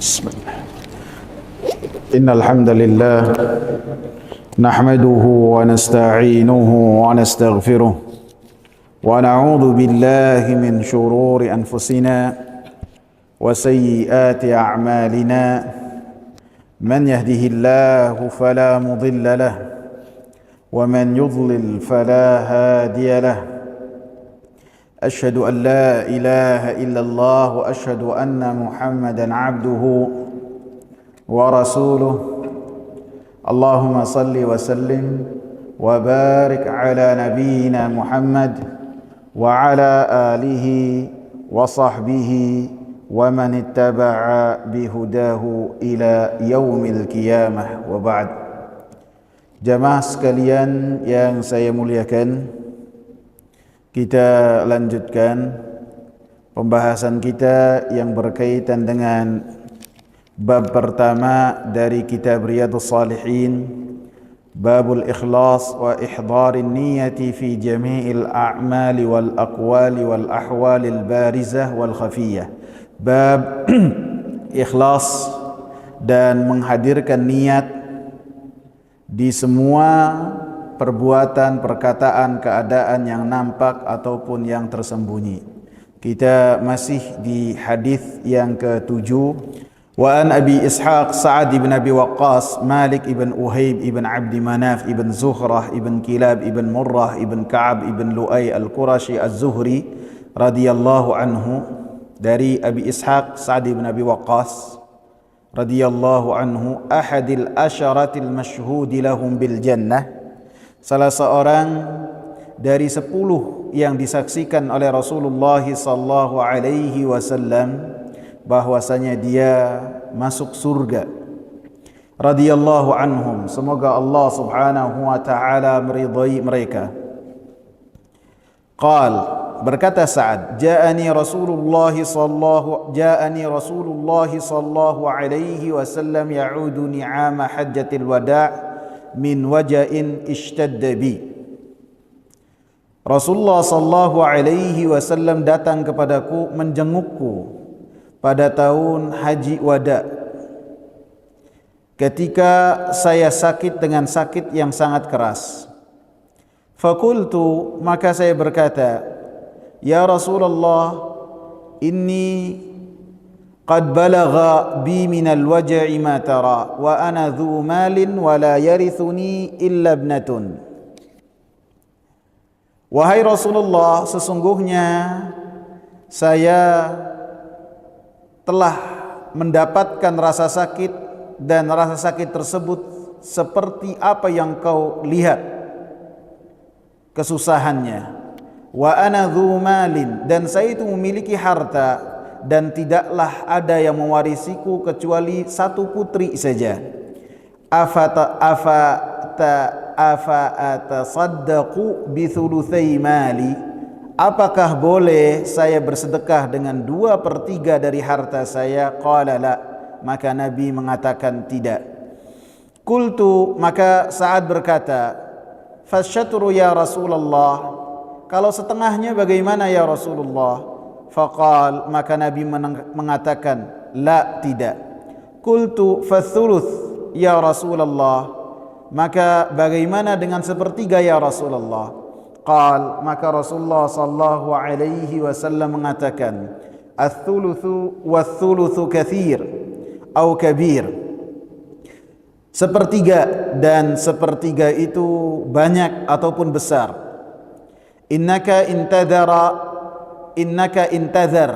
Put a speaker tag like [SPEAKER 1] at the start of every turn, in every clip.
[SPEAKER 1] بسم الله. إن الحمد لله نحمده ونستعينه ونستغفره ونعوذ بالله من شرور أنفسنا وسيئات أعمالنا. من يهده الله فلا مضل له ومن يضلل فلا هادي له. أشهد أن لا إله إلا الله وأشهد أن محمدا عبده ورسوله. اللهم صل وسلم وبارك على نبينا محمد وعلى آله وصحبه ومن اتبع بهداه إلى يوم القيامة وبعد. Jamaah sekalian yang saya muliakan, kita lanjutkan pembahasan kita yang berkaitan dengan bab pertama dari kitab Riyadhus Shalihin, babul ikhlas wa ihdarin niyati fi jami'il a'mali wal aqwali wal ahwalil barizah wal khafiyah. Bab ikhlas dan menghadirkan niat di semua perbuatan, perkataan, keadaan yang nampak ataupun yang tersembunyi. Kita masih di hadis yang ke-7. Wa an Abi Ishaq Sa'ad ibn Abi Waqqas, Malik ibn Uhayb ibn Abdi Manaf ibn Zuhrah ibn Kilab ibn Murrah ibn Ka'ab ibn Lu'ay al-Qurashi az-Zuhri radhiyallahu anhu. Dari Abi Ishaq Sa'ad ibn Abi Waqqas radhiyallahu anhu, ahadil asyaratil masyhudi lahum bil jannah, salah seorang dari 10 yang disaksikan oleh Rasulullah sallallahu alaihi wasallam bahwasanya dia masuk surga. Radhiyallahu anhum, semoga Allah Subhanahu wa taala meridai mereka. Qal, berkata Sa'ad, ja'ani Rasulullah sallallahu alaihi wasallam ya'udu ni'ama hajjatil wada' min waja'in ishtadda bi. Rasulullah sallallahu alaihi wasallam datang kepadaku, menjengukku pada tahun haji wada, ketika saya sakit dengan sakit yang sangat keras. Fakultu, maka saya berkata, ya Rasulullah, inni qad balagha bi minal waj'i ma tara wa ana dhu malin wa la yarithuni illa ibnatun. Wahai Rasulullah, sesungguhnya saya telah mendapatkan rasa sakit, dan rasa sakit tersebut seperti apa yang kau lihat kesusahannya. Wa ana dhu malin, dan saya itu memiliki harta, dan tidaklah ada yang mewarisiku kecuali satu putri saja. Atasaddaqu bi thulutsai mali, apakah boleh saya bersedekah dengan 2/3 dari harta saya? Qala la, maka Nabi mengatakan tidak. Qultu, maka Sa'ad berkata, fasyatru ya Rasulullah, kalau setengahnya bagaimana ya Rasulullah? Faqal, maka Nabi mengatakan, la, tidak. Qultu fathuluth ya Rasulullah, maka bagaimana dengan 1/3 ya Rasulullah? Qal, maka Rasulullah sallallahu alaihi wasallam mengatakan, ats-tsulutsu wath-tsulutsu katsir atau kabir. 1/3 dan 1/3 itu banyak ataupun besar. Innaka intadhar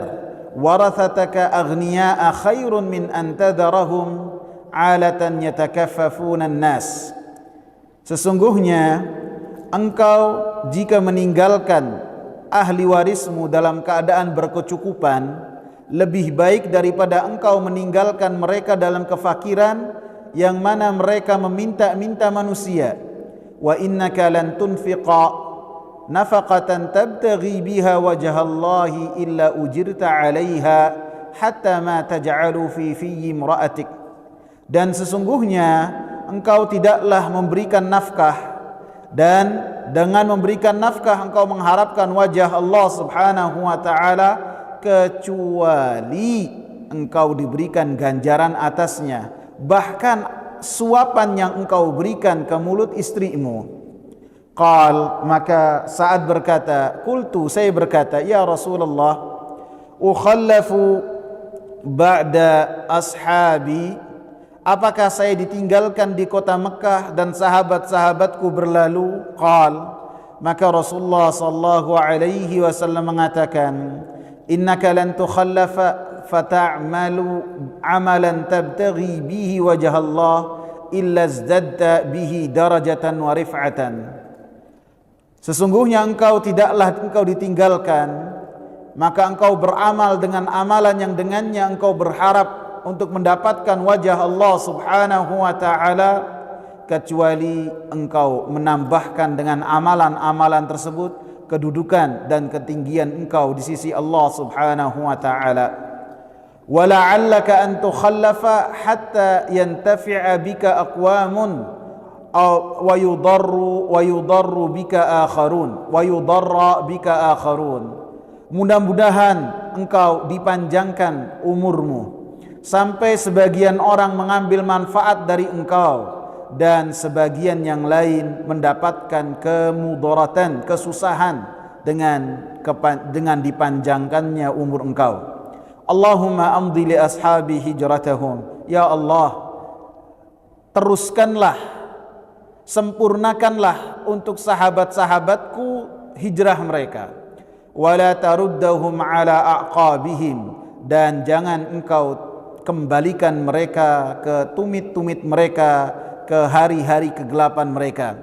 [SPEAKER 1] warathataka aghniya'a khairun min antadharahum 'alatan yatakaffafuna an-nas. Sesungguhnya engkau jika meninggalkan ahli warismu dalam keadaan berkecukupan, lebih baik daripada engkau meninggalkan mereka dalam kefakiran, yang mana mereka meminta-minta manusia. Wa innaka lan tunfiqa nafaqatan tabtaghi biha wajhallahi illa ujirta 'alaiha hatta ma taj'alu fi imra'atik. Dan sesungguhnya engkau tidaklah memberikan nafkah, dan dengan memberikan nafkah engkau mengharapkan wajah Allah Subhanahu wa taala, kecuali engkau diberikan ganjaran atasnya, bahkan suapan yang engkau berikan ke mulut istrimu. Qal, maka Sa'ad berkata, qultu, saya berkata, ya Rasulullah, ukhallafu ba'da ashabi, apakah saya ditinggalkan di kota Mekah dan sahabat-sahabatku berlalu? Qal, maka Rasulullah sallallahu alaihi wasallam mengatakan, innaka lan tukhallafa fata'malu amalan tabtaghi bihi wajah Allah illa izdadta bihi darajatan wa rif'atan. Sesungguhnya engkau ditinggalkan, maka engkau beramal dengan amalan yang dengannya engkau berharap untuk mendapatkan wajah Allah subhanahu wa ta'ala, kecuali engkau menambahkan dengan amalan-amalan tersebut kedudukan dan ketinggian engkau di sisi Allah subhanahu wa ta'ala. وَلَعَلَّكَ أَن تُخَلَّفَ حَتَّى يَنْتَفِعَ بِكَ أَقْوَامٌ وَيُضَرُّ بِكَ آخَرُونَ. Mudah-mudahan engkau dipanjangkan umurmu sampai sebagian orang mengambil manfaat dari engkau dan sebagian yang lain mendapatkan kemudaratan, kesusahan dengan dipanjangkannya umur engkau. Allahumma amdi li ashabi hijratahum. Ya Allah, teruskanlah, sempurnakanlah untuk sahabat-sahabatku hijrah mereka. Wala taruddahum ala aqabihim, dan jangan engkau kembalikan mereka ke tumit-tumit mereka, ke hari-hari kegelapan mereka.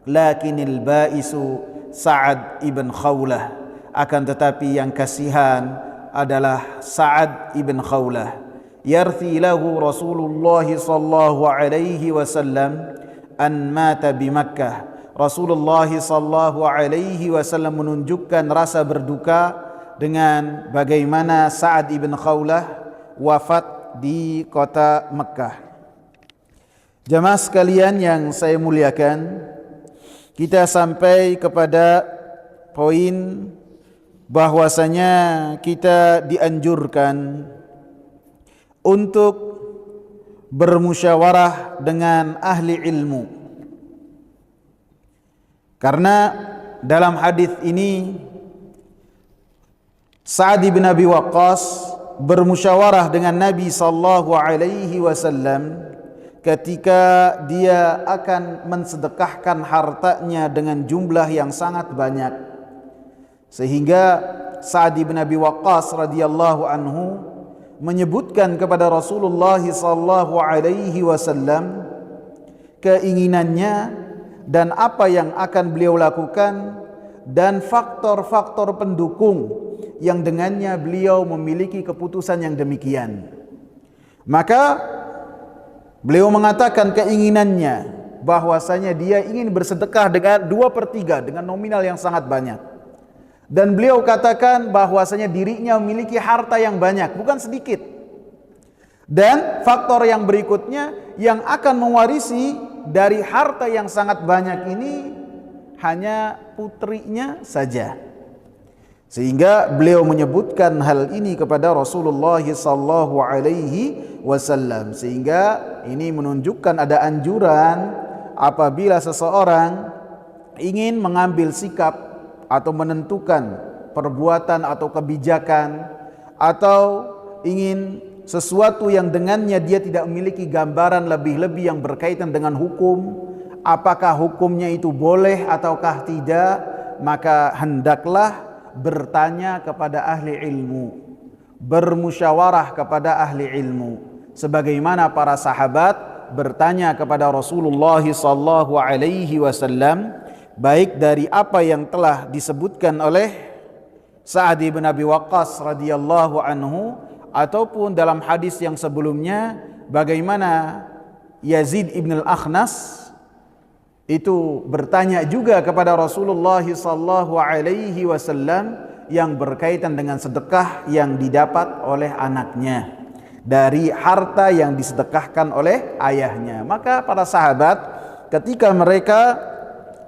[SPEAKER 1] Lakinil baisu Sa'ad ibn Khawlah, akan tetapi yang kasihan adalah Sa'ad ibn Khawlah. Yarthi lahu Rasulullah sallallahu alaihi wasallam an mata bi Makkah. Rasulullah sallallahu alaihi wasallam menunjukkan rasa berduka dengan bagaimana Sa'ad ibn Khawlah wafat di kota Mekkah. Jamaah sekalian yang saya muliakan, kita sampai kepada poin bahwasanya kita dianjurkan untuk bermusyawarah dengan ahli ilmu. Karena dalam hadis ini Sa'ad bin Abi Waqqas bermusyawarah dengan Nabi sallallahu alaihi wasallam ketika dia akan mensedekahkan hartanya dengan jumlah yang sangat banyak. Sehingga Sa'ad bin Abi Waqqas radhiyallahu anhu menyebutkan kepada Rasulullah sallallahu alaihi wasallam keinginannya dan apa yang akan beliau lakukan dan faktor-faktor pendukung yang dengannya beliau memiliki keputusan yang demikian. Maka beliau mengatakan keinginannya bahwasanya dia ingin bersedekah dengan 2/3 dengan nominal yang sangat banyak. Dan beliau katakan bahwasanya dirinya memiliki harta yang banyak, bukan sedikit. Dan faktor yang berikutnya, yang akan mewarisi dari harta yang sangat banyak ini hanya putrinya saja. Sehingga beliau menyebutkan hal ini kepada Rasulullah sallallahu alaihi wasallam. Sehingga ini menunjukkan ada anjuran apabila seseorang ingin mengambil sikap atau menentukan perbuatan atau kebijakan, atau ingin sesuatu yang dengannya dia tidak memiliki gambaran lebih-lebih yang berkaitan dengan hukum, apakah hukumnya itu boleh ataukah tidak, maka hendaklah bertanya kepada ahli ilmu, bermusyawarah kepada ahli ilmu, sebagaimana para sahabat bertanya kepada Rasulullah sallallahu alaihi wasallam, baik dari apa yang telah disebutkan oleh Sa'ad bin Abi Waqqas radhiyallahu anhu, ataupun dalam hadis yang sebelumnya bagaimana Yazid ibn al-Akhnas itu bertanya juga kepada Rasulullah sallallahu alaihi wasallam yang berkaitan dengan sedekah yang didapat oleh anaknya dari harta yang disedekahkan oleh ayahnya. Maka para sahabat ketika mereka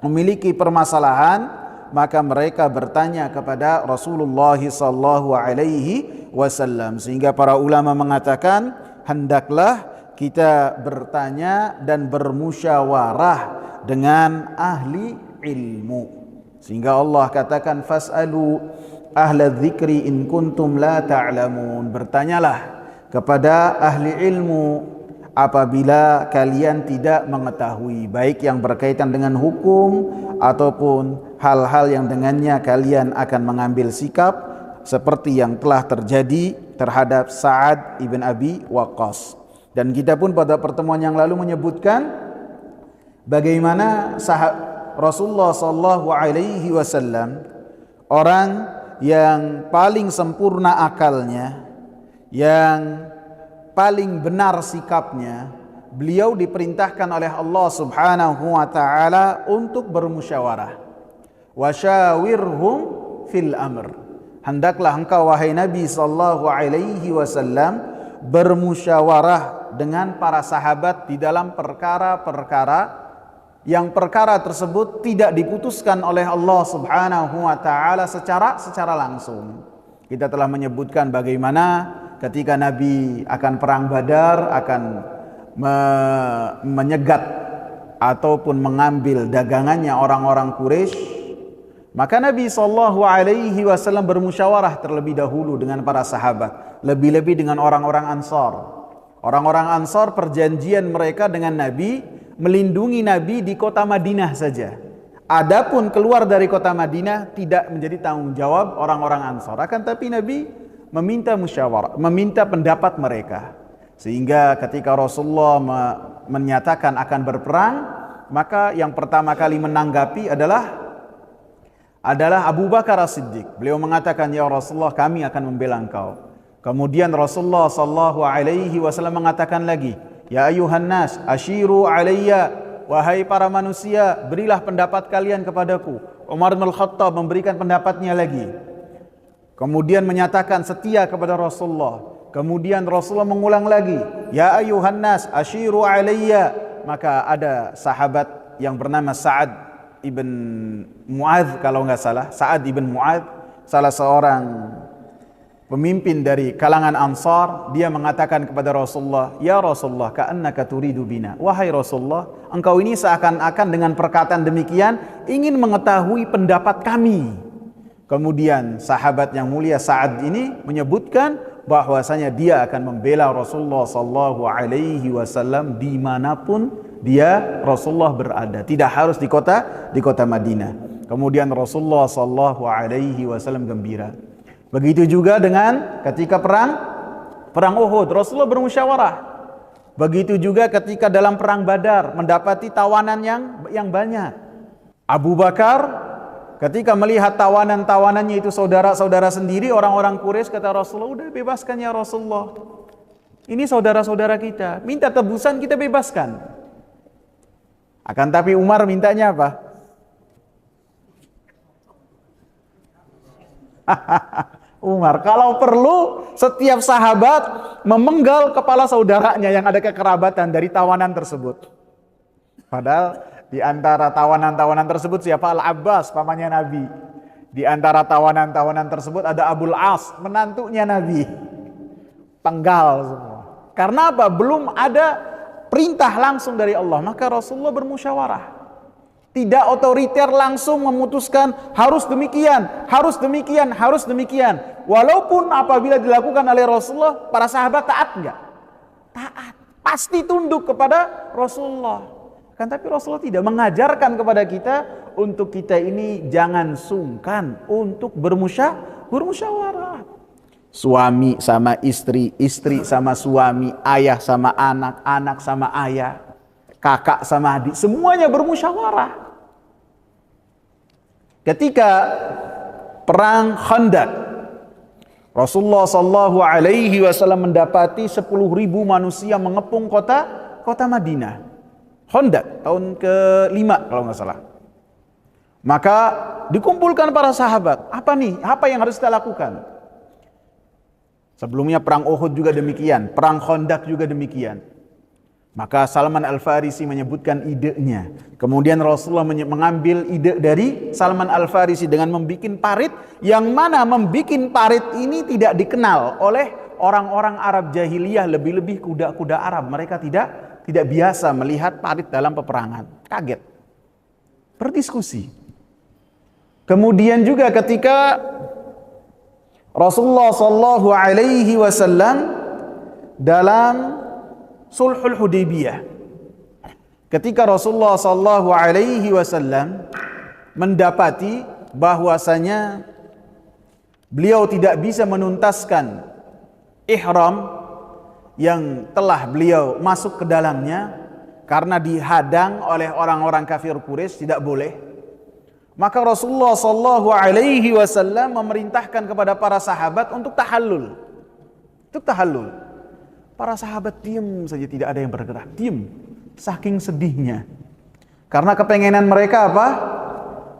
[SPEAKER 1] memiliki permasalahan, maka mereka bertanya kepada Rasulullah sallallahu alaihi wasallam, sehingga para ulama mengatakan hendaklah kita bertanya dan bermusyawarah dengan ahli ilmu, sehingga Allah katakan fas'alu ahla dzikri in kuntum la ta'lamun, bertanyalah kepada ahli ilmu apabila kalian tidak mengetahui, baik yang berkaitan dengan hukum ataupun hal-hal yang dengannya kalian akan mengambil sikap, seperti yang telah terjadi terhadap Sa'ad ibn Abi Waqqas. Dan kita pun pada pertemuan yang lalu menyebutkan bagaimana Rasulullah sallallahu alaihi wasallam, orang yang paling sempurna akalnya, yang paling benar sikapnya, beliau diperintahkan oleh Allah Subhanahu wa taala untuk bermusyawarah. Wasyawirhum fil amr. Hendaklah engkau wahai Nabi sallallahu alaihi wasallam bermusyawarah dengan para sahabat di dalam perkara-perkara yang perkara tersebut tidak diputuskan oleh Allah Subhanahu wa taala secara langsung. Kita telah menyebutkan bagaimana ketika Nabi akan perang Badar, akan menyegat ataupun mengambil dagangannya orang-orang Quraisy, maka Nabi SAW bermusyawarah terlebih dahulu dengan para sahabat, lebih-lebih dengan orang-orang Ansar. Orang-orang Ansar, perjanjian mereka dengan Nabi melindungi Nabi di kota Madinah saja. Adapun keluar dari kota Madinah tidak menjadi tanggung jawab orang-orang Ansar. Akan tapi Nabi meminta musyawarah, meminta pendapat mereka. Sehingga ketika Rasulullah menyatakan akan berperang, maka yang pertama kali menanggapi adalah Abu Bakar As-Siddiq. Beliau mengatakan, ya Rasulullah, kami akan membela engkau. Kemudian Rasulullah sallallahu alaihi wasallam mengatakan lagi, ya ayuhan nas, ashiru alayya, wahai para manusia, berilah pendapat kalian kepadaku. Umar bin Khattab memberikan pendapatnya lagi. Kemudian menyatakan setia kepada Rasulullah. Kemudian Rasulullah mengulang lagi, ya ayuhan nas, ashiru alayya. Maka ada sahabat yang bernama Sa'ad ibn Mu'adz, kalau enggak salah, Sa'ad ibn Mu'adz, salah seorang pemimpin dari kalangan Ansar, dia mengatakan kepada Rasulullah, ya Rasulullah, ka'annaka turidu bina. Wahai Rasulullah, engkau ini seakan-akan dengan perkataan demikian ingin mengetahui pendapat kami. Kemudian sahabat yang mulia Sa'ad ini menyebutkan bahwasanya dia akan membela Rasulullah sallallahu alaihi wasallam dimanapun dia Rasulullah berada, tidak harus di kota Madinah. Kemudian Rasulullah sallallahu alaihi wasallam gembira. Begitu juga dengan ketika perang Uhud, Rasulullah bermusyawarah. Begitu juga ketika dalam perang Badar mendapati tawanan yang banyak. Abu Bakar ketika melihat tawanan-tawanannya itu saudara-saudara sendiri, orang-orang Quraisy, kata Rasulullah, udah bebaskan ya Rasulullah. Ini saudara-saudara kita, minta tebusan kita bebaskan. Akan tapi Umar mintanya apa? Umar, kalau perlu setiap sahabat memenggal kepala saudaranya yang ada kekerabatan dari tawanan tersebut. Padahal di antara tawanan-tawanan tersebut siapa? Al-Abbas, pamannya Nabi. Di antara tawanan-tawanan tersebut ada Abul As, menantunya Nabi. Penggal semua. Karena apa? Belum ada perintah langsung dari Allah, maka Rasulullah bermusyawarah. Tidak otoriter langsung memutuskan harus demikian, harus demikian, harus demikian. Walaupun apabila dilakukan oleh Rasulullah, para sahabat taat enggak? Taat. Pasti tunduk kepada Rasulullah. Kan tapi Rasulullah tidak mengajarkan kepada kita untuk kita ini jangan sungkan untuk bermusyawarah. Suami sama istri, istri sama suami, ayah sama anak, anak sama ayah, kakak sama adik, semuanya bermusyawarah. Ketika perang Khandaq, Rasulullah sallallahu alaihi wasallam mendapati 10.000 manusia mengepung kota Madinah. Khandaq tahun ke-5 kalau nggak salah. Maka dikumpulkan para sahabat. Apa nih? Apa yang harus kita lakukan? Sebelumnya perang Uhud juga demikian, perang Khandaq juga demikian. Maka Salman Al-Farisi menyebutkan idenya. Kemudian Rasulullah mengambil ide dari Salman Al-Farisi dengan membuat parit, yang mana membuat parit ini tidak dikenal oleh orang-orang Arab jahiliyah, lebih-lebih kuda-kuda Arab. Mereka tidak biasa melihat parit dalam peperangan. Kaget. Berdiskusi. Kemudian juga ketika Rasulullah sallallahu alaihi wasallam dalam Sulhul Hudaybiyah, ketika Rasulullah sallallahu alaihi wasallam mendapati bahwasanya beliau tidak bisa menuntaskan ihram yang telah beliau masuk ke dalamnya karena dihadang oleh orang-orang kafir Quraisy, tidak boleh. Maka Rasulullah sallallahu alaihi wasallam memerintahkan kepada para sahabat untuk tahallul. Untuk tahallul. Para sahabat diam saja, tidak ada yang bergerak, diam, saking sedihnya. Karena kepengenan mereka apa?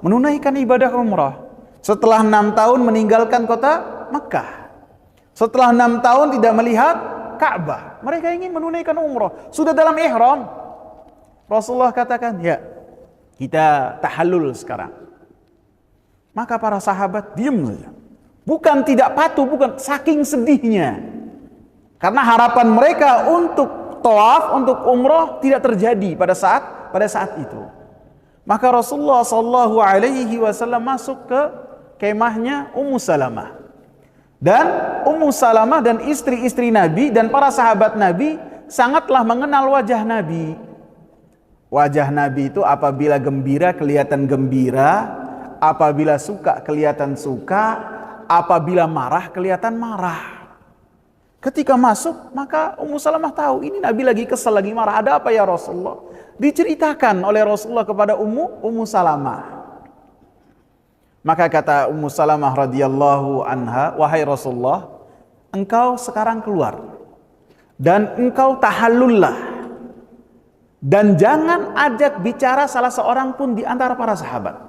[SPEAKER 1] Menunaikan ibadah umrah. Setelah 6 tahun meninggalkan kota Makkah, setelah 6 tahun tidak melihat Ka'bah, mereka ingin menunaikan umrah, sudah dalam ihram. Rasulullah katakan, ya, kita tahallul sekarang. Maka para sahabat diam saja. Bukan tidak patuh, bukan, saking sedihnya. Karena harapan mereka untuk tawaf, untuk umrah tidak terjadi pada saat itu. Maka Rasulullah sallallahu alaihi wasallam masuk ke kemahnya Ummu Salamah. Dan Ummu Salamah dan istri-istri Nabi dan para sahabat Nabi sangatlah mengenal wajah Nabi. Wajah Nabi itu apabila gembira kelihatan gembira, apabila suka kelihatan suka, apabila marah kelihatan marah. Ketika masuk, maka Ummu Salamah tahu ini Nabi lagi kesal, lagi marah. Ada apa ya Rasulullah? Diceritakan oleh Rasulullah kepada Ummu Salamah. Maka kata Ummu Salamah radhiyallahu anha, wahai Rasulullah, engkau sekarang keluar dan engkau tahallullah, dan jangan ajak bicara salah seorang pun di antara para sahabat.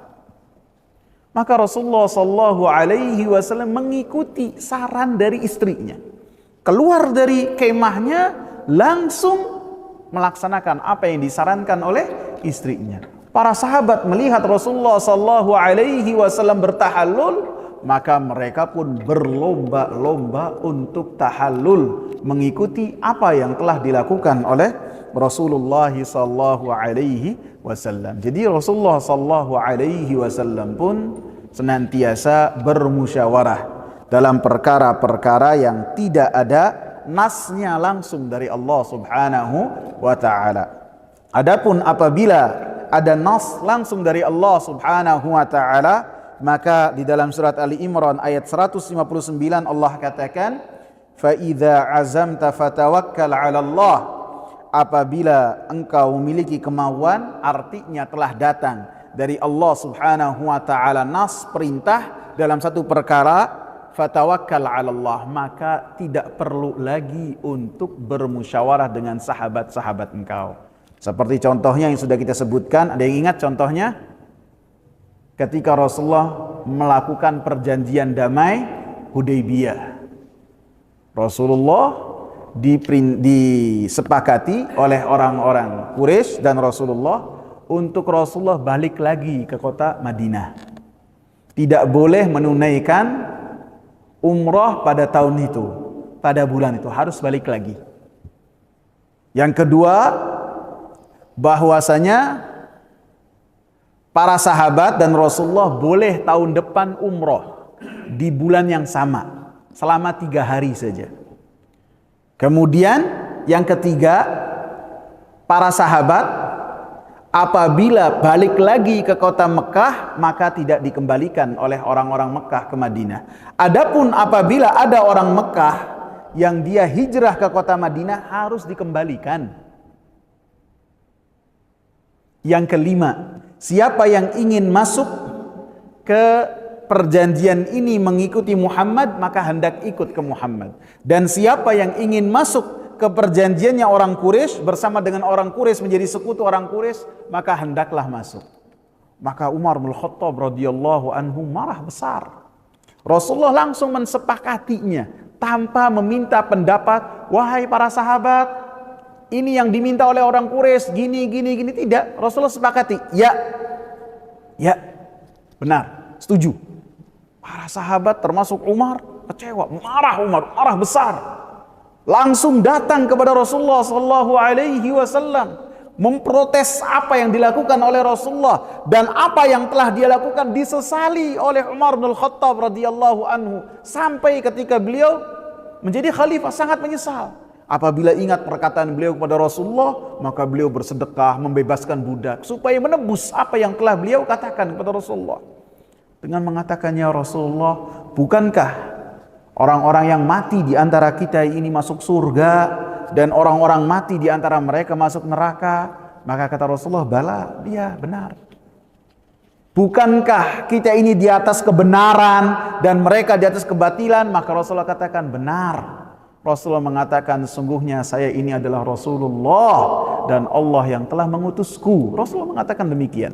[SPEAKER 1] Maka Rasulullah sallallahu alaihi wasallam mengikuti saran dari istrinya. Keluar dari kemahnya, langsung melaksanakan apa yang disarankan oleh istrinya. Para sahabat melihat Rasulullah sallallahu alaihi wasallam bertahallul, maka mereka pun berlomba-lomba untuk tahallul, mengikuti apa yang telah dilakukan oleh Rasulullah sallallahu alaihi wasallam. Jadi Rasulullah sallallahu alaihi wasallam pun senantiasa bermusyawarah dalam perkara-perkara yang tidak ada nasnya langsung dari Allah Subhanahu wa taala. Adapun apabila ada nas langsung dari Allah Subhanahu wa taala, maka di dalam surat Ali Imran ayat 159 Allah katakan, "Fa idza azamta fatawakkal 'ala Allah." Apabila engkau memiliki kemauan, artinya telah datang dari Allah Subhanahu wa taala nas, perintah dalam satu perkara, fatawakkal 'ala Allah, maka tidak perlu lagi untuk bermusyawarah dengan sahabat-sahabat engkau. Seperti contohnya yang sudah kita sebutkan, ada yang ingat contohnya? Ketika Rasulullah melakukan perjanjian damai Hudaybiyah. Rasulullah disepakati oleh orang-orang Quraisy dan Rasulullah untuk Rasulullah balik lagi ke kota Madinah. Tidak boleh menunaikan umrah pada tahun itu, pada bulan itu, harus balik lagi. Yang kedua, bahwasanya para sahabat dan Rasulullah boleh tahun depan umrah di bulan yang sama, selama 3 hari saja. Kemudian yang ketiga, para sahabat apabila balik lagi ke kota Mekah, maka tidak dikembalikan oleh orang-orang Mekah ke Madinah. Adapun apabila ada orang Mekah yang dia hijrah ke kota Madinah, harus dikembalikan. Yang kelima, siapa yang ingin masuk ke perjanjian ini mengikuti Muhammad, maka hendak ikut ke Muhammad. Dan siapa yang ingin masuk ke perjanjiannya orang Quraisy, bersama dengan orang Quraisy menjadi sekutu orang Quraisy, maka hendaklah masuk. Maka Umar bin Khattab radhiyallahu anhu marah besar. Rasulullah langsung mensepakatinya tanpa meminta pendapat, wahai para sahabat, ini yang diminta oleh orang Quraisy, gini. Tidak. Rasulullah sepakati. Ya, benar, setuju. Para sahabat termasuk Umar kecewa, marah besar. Langsung datang kepada Rasulullah sallallahu alaihi wasallam memprotes apa yang dilakukan oleh Rasulullah, dan apa yang telah dia lakukan disesali oleh Umar bin Khattab radhiyallahu anhu, sampai ketika beliau menjadi khalifah sangat menyesal. Apabila ingat perkataan beliau kepada Rasulullah, maka beliau bersedekah membebaskan budak supaya menebus apa yang telah beliau katakan kepada Rasulullah, dengan mengatakannya, Rasulullah, bukankah orang-orang yang mati di antara kita ini masuk surga dan orang-orang mati di antara mereka masuk neraka? Maka kata Rasulullah, bala, dia benar. Bukankah kita ini di atas kebenaran dan mereka di atas kebatilan? Maka Rasulullah katakan, benar. Rasulullah mengatakan, sungguhnya saya ini adalah Rasulullah dan Allah yang telah mengutusku. Rasulullah mengatakan demikian.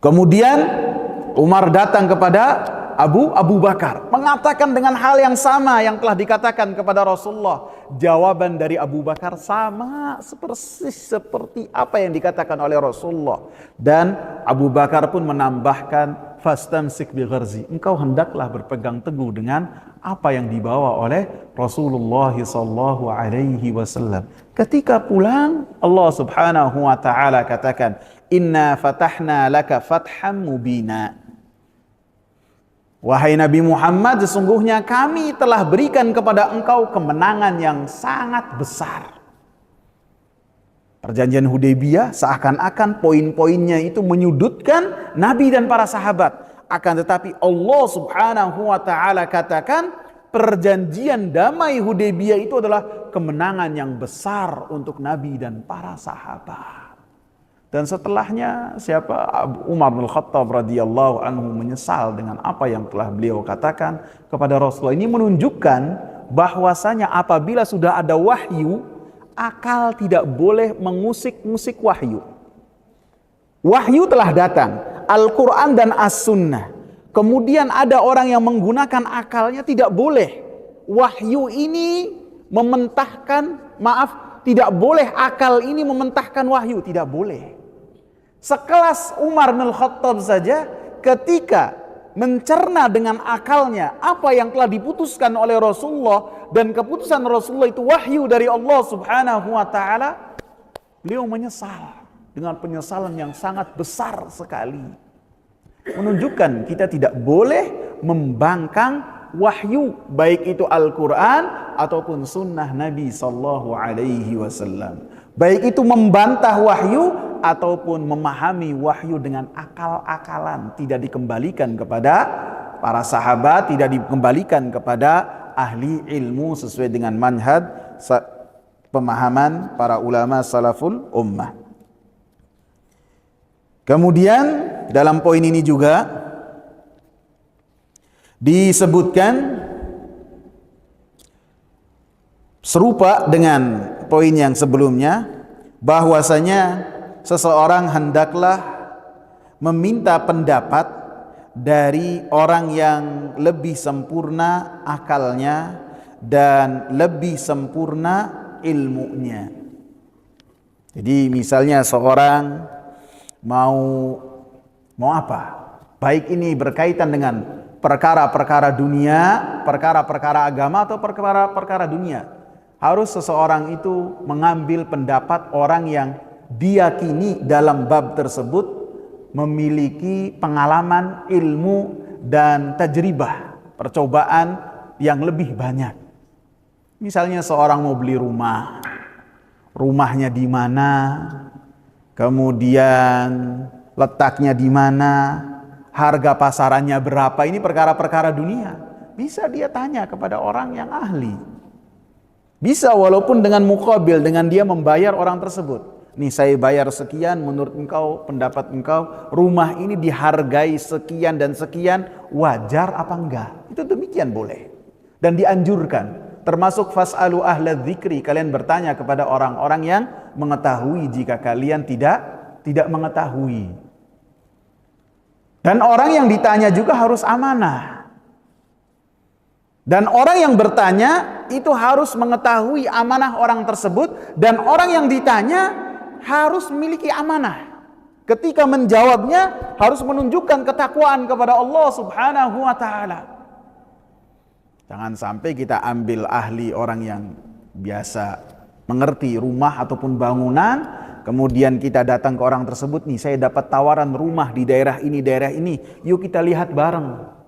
[SPEAKER 1] Kemudian Umar datang kepada Abu Bakar, mengatakan dengan hal yang sama yang telah dikatakan kepada Rasulullah. Jawaban dari Abu Bakar sama persis seperti apa yang dikatakan oleh Rasulullah. Dan Abu Bakar pun menambahkan, fastamsik bi gharzi, engkau hendaklah berpegang teguh dengan apa yang dibawa oleh Rasulullah sallallahu alaihi wasallam. Ketika pulang, Allah Subhanahu wa taala katakan, inna fatahna laka fatham mubina. Wahai Nabi Muhammad, sesungguhnya kami telah berikan kepada engkau kemenangan yang sangat besar. Perjanjian Hudaybiyah seakan-akan poin-poinnya itu menyudutkan Nabi dan para sahabat. Akan tetapi Allah Subhanahu wa taala katakan, perjanjian damai Hudaybiyah itu adalah kemenangan yang besar untuk Nabi dan para sahabat. Dan setelahnya Umar bin Khattab radhiyallahu anhu menyesal dengan apa yang telah beliau katakan kepada Rasulullah. Ini menunjukkan bahwasanya apabila sudah ada wahyu, akal tidak boleh mengusik-musik wahyu. Wahyu telah datang, Al-Quran dan As-Sunnah. Kemudian ada orang yang menggunakan akalnya, tidak boleh. Wahyu ini tidak boleh akal ini mementahkan wahyu, tidak boleh. Sekelas Umar bin Khattab saja ketika mencerna dengan akalnya apa yang telah diputuskan oleh Rasulullah, dan keputusan Rasulullah itu wahyu dari Allah Subhanahu wa taala, beliau menyesal dengan penyesalan yang sangat besar sekali. Menunjukkan kita tidak boleh membangkang wahyu, baik itu Al-Quran ataupun sunnah Nabi sallallahu alaihi wasallam. Baik itu membantah wahyu ataupun memahami wahyu dengan akal-akalan, tidak dikembalikan kepada para sahabat, tidak dikembalikan kepada ahli ilmu sesuai dengan manhaj pemahaman para ulama salaful ummah. Kemudian dalam poin ini juga disebutkan serupa dengan poin yang sebelumnya, bahwasanya seseorang hendaklah meminta pendapat dari orang yang lebih sempurna akalnya dan lebih sempurna ilmunya. Jadi misalnya seorang mau apa? Baik ini berkaitan dengan perkara-perkara dunia, perkara-perkara agama atau perkara-perkara dunia. Harus seseorang itu mengambil pendapat orang yang diyakini dalam bab tersebut memiliki pengalaman, ilmu dan tajribah, percobaan yang lebih banyak. Misalnya seorang mau beli rumah, rumahnya di mana, kemudian letaknya di mana, harga pasarannya berapa, ini perkara-perkara dunia. Bisa dia tanya kepada orang yang ahli. Bisa walaupun dengan muqabil, dengan dia membayar orang tersebut. Nih saya bayar sekian, menurut engkau, pendapat engkau, rumah ini dihargai sekian dan sekian, wajar apa enggak? Itu demikian boleh. Dan dianjurkan. Termasuk fas'alu ahla dzikri, kalian bertanya kepada orang-orang yang mengetahui jika kalian tidak mengetahui. Dan orang yang ditanya juga harus amanah. Dan orang yang bertanya itu harus mengetahui amanah orang tersebut, dan orang yang ditanya harus memiliki amanah. Ketika menjawabnya harus menunjukkan ketakwaan kepada Allah Subhanahu wa taala. Jangan sampai kita ambil ahli orang yang biasa mengerti rumah ataupun bangunan, kemudian kita datang ke orang tersebut, nih saya dapat tawaran rumah di daerah ini, yuk kita lihat bareng.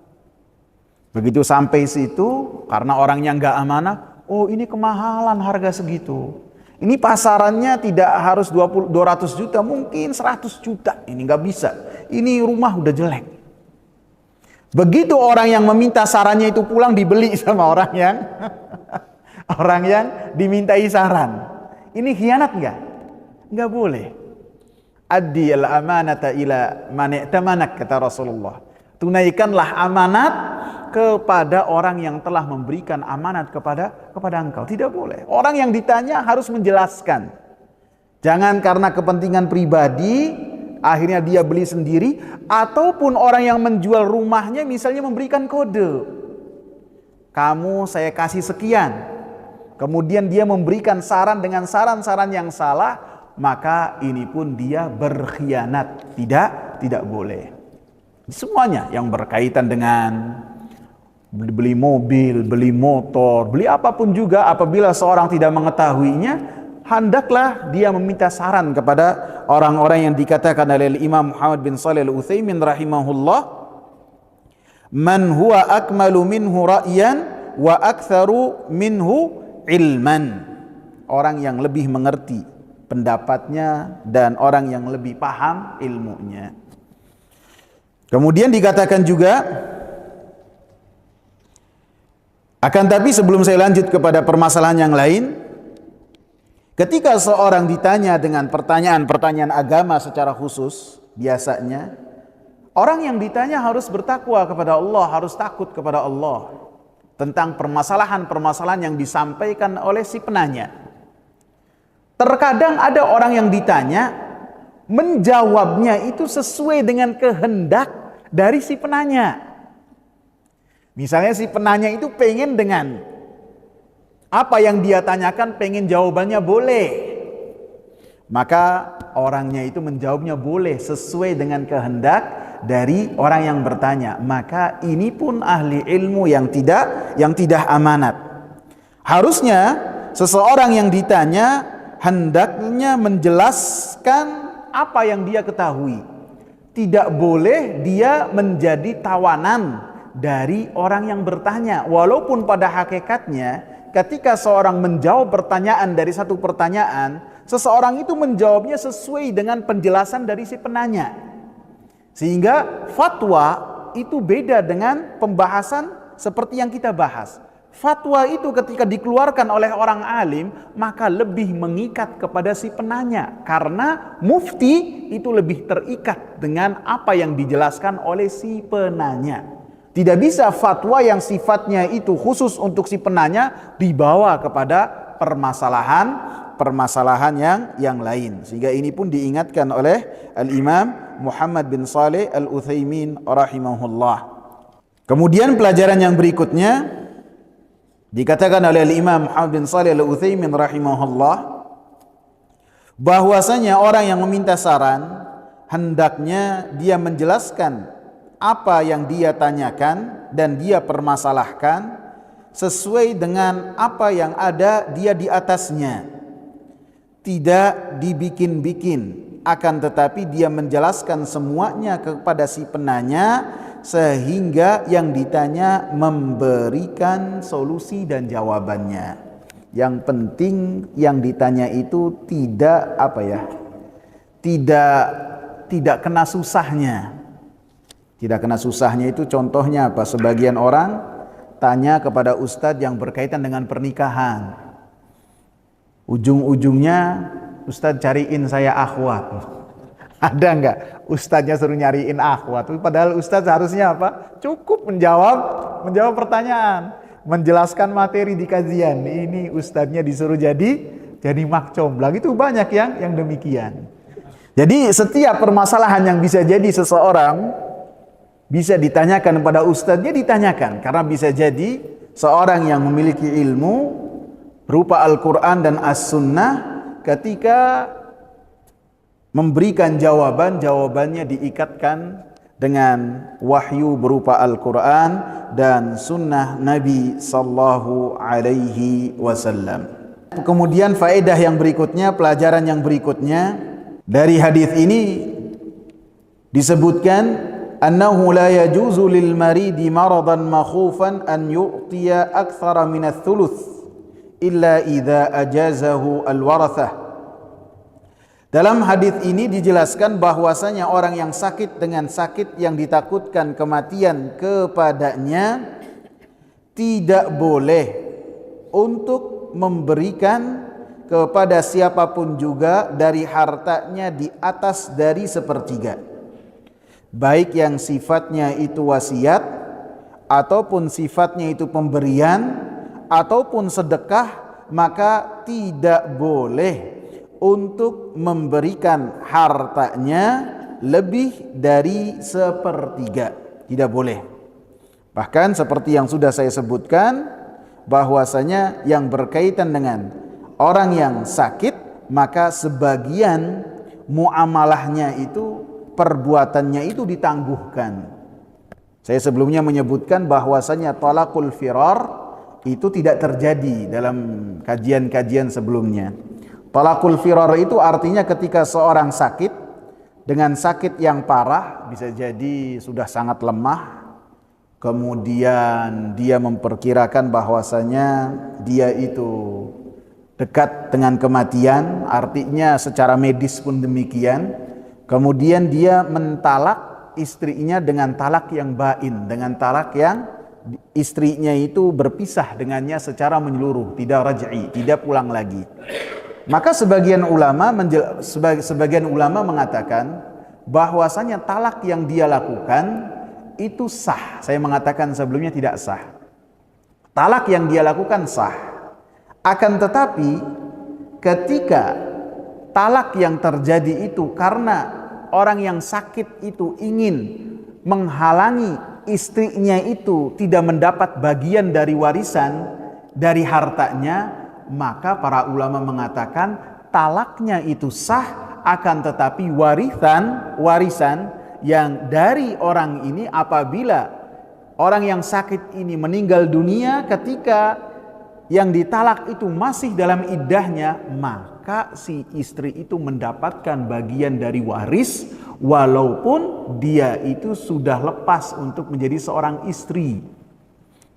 [SPEAKER 1] Begitu sampai situ, karena orangnya nggak amanah, oh ini kemahalan harga segitu. Ini pasarannya tidak harus 200 juta, mungkin 100 juta. Ini nggak bisa. Ini rumah udah jelek. Begitu orang yang meminta sarannya itu pulang, dibeli sama orang yang dimintai saran. Ini khianat nggak? Nggak boleh. Addi al-amanata ila man i'tamanak, kata Rasulullah. Tunaikanlah amanat kepada orang yang telah memberikan amanat kepada engkau. Tidak boleh. Orang yang ditanya harus menjelaskan. Jangan karena kepentingan pribadi akhirnya dia beli sendiri, ataupun orang yang menjual rumahnya misalnya memberikan kode. Kamu saya kasih sekian. Kemudian dia memberikan saran dengan saran-saran yang salah, maka ini pun dia berkhianat. Tidak boleh. Semuanya yang berkaitan dengan beli mobil, beli motor, beli apapun juga, apabila seorang tidak mengetahuinya, hendaklah dia meminta saran kepada orang-orang yang dikatakan oleh Imam Muhammad bin Shalih Al-Utsaimin rahimahullah, man huwa akmalu minhu ra'yan wa aktsaru minhu ilman. Orang yang lebih mengerti pendapatnya dan orang yang lebih paham ilmunya. Kemudian dikatakan juga, akan tapi sebelum saya lanjut kepada permasalahan yang lain, ketika seorang ditanya dengan pertanyaan-pertanyaan agama secara khusus, biasanya orang yang ditanya harus bertakwa kepada Allah, harus takut kepada Allah tentang permasalahan-permasalahan yang disampaikan oleh si penanya. Terkadang ada orang yang ditanya, menjawabnya itu sesuai dengan kehendak dari si penanya. Misalnya si penanya itu pengen dengan apa yang dia tanyakan, pengen jawabannya boleh, maka orangnya itu menjawabnya boleh sesuai dengan kehendak dari orang yang bertanya. Maka ini pun ahli ilmu yang tidak amanat. Harusnya seseorang yang ditanya hendaknya menjelaskan apa yang dia ketahui. Tidak boleh dia menjadi tawanan dari orang yang bertanya. Walaupun pada hakikatnya ketika seorang menjawab pertanyaan dari satu pertanyaan, seseorang itu menjawabnya sesuai dengan penjelasan dari si penanya. Sehingga fatwa itu beda dengan pembahasan seperti yang kita bahas. Fatwa itu ketika dikeluarkan oleh orang alim, maka lebih mengikat kepada si penanya, karena mufti itu lebih terikat dengan apa yang dijelaskan oleh si penanya. Tidak bisa fatwa yang sifatnya itu khusus untuk si penanya dibawa kepada permasalahan yang lain. Sehingga ini pun diingatkan oleh Al-Imam Muhammad bin Shalih Al-Utsaimin rahimahullah. Kemudian pelajaran yang berikutnya dikatakan oleh Imam Muhammad bin Shalih Al-Utsaimin rahimahullah, bahwasanya orang yang meminta saran hendaknya dia menjelaskan apa yang dia tanyakan dan dia permasalahkan sesuai dengan apa yang ada dia di atasnya. Tidak dibikin-bikin, akan tetapi dia menjelaskan semuanya kepada si penanya, sehingga yang ditanya memberikan solusi dan jawabannya. Yang penting yang ditanya itu tidak kena susahnya. Tidak kena susahnya itu contohnya apa? Sebagian orang tanya kepada ustadz yang berkaitan dengan pernikahan. Ujung-ujungnya, ustadz cariin saya akhwat. Ada enggak ustadznya suruh nyariin akhwat? Padahal ustadz harusnya apa? Cukup menjawab pertanyaan, menjelaskan materi di kajian. Ini ustadznya disuruh jadi makcomblang. Itu banyak yang demikian. Jadi setiap permasalahan yang bisa jadi seseorang bisa ditanyakan kepada ustadznya, ditanyakan, karena bisa jadi seorang yang memiliki ilmu berupa Al-Quran dan As-Sunnah ketika memberikan jawabannya diikatkan dengan wahyu berupa Al-Quran dan Sunnah Nabi Sallallahu Alaihi Wasallam. Kemudian faedah yang berikutnya, pelajaran yang berikutnya dari hadis ini disebutkan annahu la yajuzu lil maridi maradan makhufan an yu'tiya akthara min ath-thuluth illa idza ajazahu al-warathah. Dalam hadis ini dijelaskan bahwasanya orang yang sakit dengan sakit yang ditakutkan kematian kepadanya tidak boleh untuk memberikan kepada siapapun juga dari hartanya di atas dari sepertiga, baik yang sifatnya itu wasiat ataupun sifatnya itu pemberian ataupun sedekah, maka tidak boleh untuk memberikan hartanya lebih dari sepertiga. Tidak boleh. Bahkan seperti yang sudah saya sebutkan, bahwasanya yang berkaitan dengan orang yang sakit, maka sebagian muamalahnya itu, perbuatannya itu ditangguhkan. Saya sebelumnya menyebutkan bahwasanya talaqul firar itu tidak terjadi dalam kajian-kajian sebelumnya. Talaqul firar itu artinya ketika seorang sakit dengan sakit yang parah, bisa jadi sudah sangat lemah, kemudian dia memperkirakan bahwasanya dia itu dekat dengan kematian, artinya secara medis pun demikian. Kemudian dia mentalak istrinya dengan talak yang bain, dengan talak yang istrinya itu berpisah dengannya secara menyeluruh, tidak raj'i, tidak pulang lagi. Maka sebagian ulama mengatakan bahwasanya talak yang dia lakukan itu sah. Saya mengatakan sebelumnya tidak sah. Talak yang dia lakukan sah. Akan tetapi ketika talak yang terjadi itu karena orang yang sakit itu ingin menghalangi istrinya itu tidak mendapat bagian dari warisan dari hartanya, maka para ulama mengatakan talaknya itu sah, akan tetapi warisan yang dari orang ini, apabila orang yang sakit ini meninggal dunia ketika yang ditalak itu masih dalam iddahnya, maka si istri itu mendapatkan bagian dari waris walaupun dia itu sudah lepas untuk menjadi seorang istri.